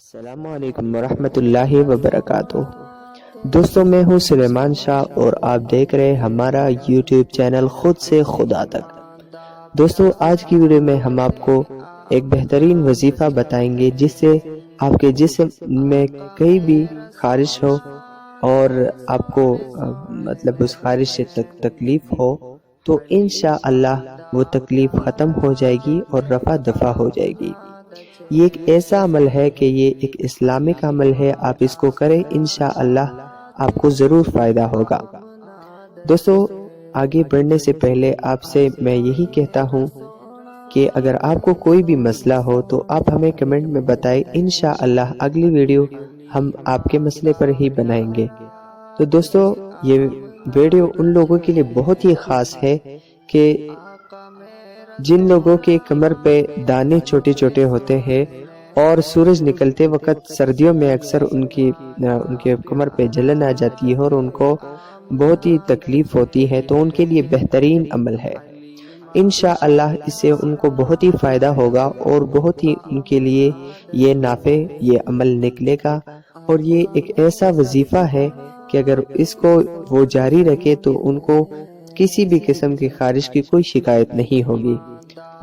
السلام علیکم ورحمۃ اللہ وبرکاتہ۔ دوستوں، میں ہوں سلیمان شاہ اور آپ دیکھ رہے ہمارا یوٹیوب چینل خود سے خدا تک۔ دوستوں، آج کی ویڈیو میں ہم آپ کو ایک بہترین وظیفہ بتائیں گے جس سے آپ کے جسم میں کہیں بھی خارش ہو اور آپ کو اس خارش سے تکلیف ہو تو انشاءاللہ وہ تکلیف ختم ہو جائے گی اور رفع دفع ہو جائے گی۔ یہ ایک ایسا عمل ہے کہ یہ ایک اسلامک عمل ہے، آپ اس کو کریں، انشاءاللہ آپ کو ضرور فائدہ ہوگا۔ دوستو، آگے بڑھنے سے پہلے آپ سے میں یہی کہتا ہوں کہ اگر آپ کو کوئی بھی مسئلہ ہو تو آپ ہمیں کمنٹ میں بتائیں، انشاءاللہ اگلی ویڈیو ہم آپ کے مسئلے پر ہی بنائیں گے۔ تو دوستو، یہ ویڈیو ان لوگوں کے لیے بہت ہی خاص ہے کہ جن لوگوں کے کمر پہ دانے چھوٹے چھوٹے ہوتے ہیں اور سورج نکلتے وقت سردیوں میں اکثر ان کے کمر پہ جلن آ جاتی ہے اور ان کو بہت ہی تکلیف ہوتی ہے، تو ان کے لیے بہترین عمل ہے۔ انشاءاللہ اس سے ان کو بہت ہی فائدہ ہوگا اور بہت ہی ان کے لیے یہ نافع یہ عمل نکلے گا، اور یہ ایک ایسا وظیفہ ہے کہ اگر اس کو وہ جاری رکھے تو ان کو کسی بھی قسم کی خارش کی کوئی شکایت نہیں ہوگی۔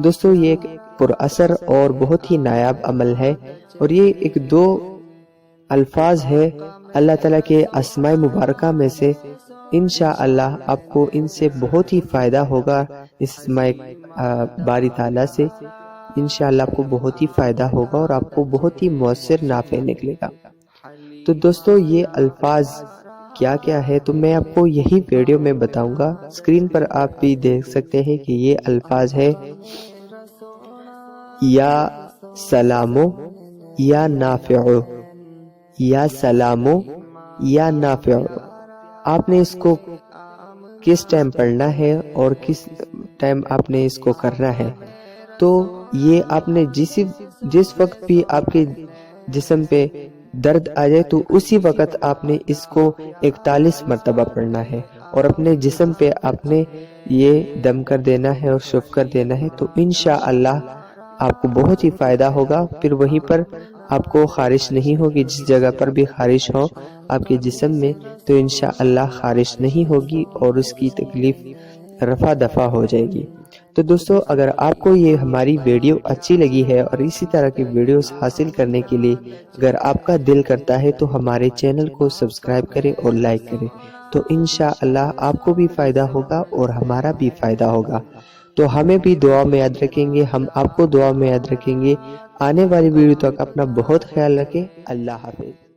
دوستو، یہ ایک پر اثر اور بہت ہی نایاب عمل ہے، اور یہ ایک دو الفاظ ہے اللہ تعالیٰ کے اسماء مبارکہ میں سے۔ انشاءاللہ آپ کو ان سے بہت ہی فائدہ ہوگا، اس اسماء باری تعالیٰ سے انشاءاللہ آپ کو بہت ہی فائدہ ہوگا اور آپ کو بہت ہی مؤثر نافع نکلے گا۔ تو دوستو، یہ الفاظ کیا کیا ہے تو میں آپ کو یہی ویڈیو میں بتاؤں گا۔ اسکرین پر آپ بھی دیکھ سکتے ہیں کہ یہ الفاظ ہے: یا سلامو یا نافعو، یا سلامو یا نافعو۔ آپ نے اس کو کس ٹائم پڑھنا ہے اور کس ٹائم آپ نے اس کو کرنا ہے، تو یہ آپ نے جس وقت بھی آپ کے جسم پہ درد آ جائے تو اسی وقت آپ نے اس کو 41 مرتبہ پڑھنا ہے، اور اپنے جسم پہ آپ نے یہ دم کر دینا ہے اور شف کر دینا ہے، تو انشاءاللہ آپ کو بہت ہی فائدہ ہوگا۔ پھر وہیں پر آپ کو خارش نہیں ہوگی، جس جگہ پر بھی خارش ہو آپ کے جسم میں تو انشاءاللہ خارش نہیں ہوگی اور اس کی تکلیف رفع دفع ہو جائے گی۔ تو دوستو، اگر آپ کو یہ ہماری ویڈیو اچھی لگی ہے اور اسی طرح کی ویڈیوز حاصل کرنے کے لیے اگر آپ کا دل کرتا ہے تو ہمارے چینل کو سبسکرائب کریں اور لائک کریں، تو انشاءاللہ آپ کو بھی فائدہ ہوگا اور ہمارا بھی فائدہ ہوگا۔ تو ہمیں بھی دعا میں یاد رکھیں گے، ہم آپ کو دعا میں یاد رکھیں گے۔ آنے والی ویڈیو تک اپنا بہت خیال رکھیں۔ اللہ حافظ۔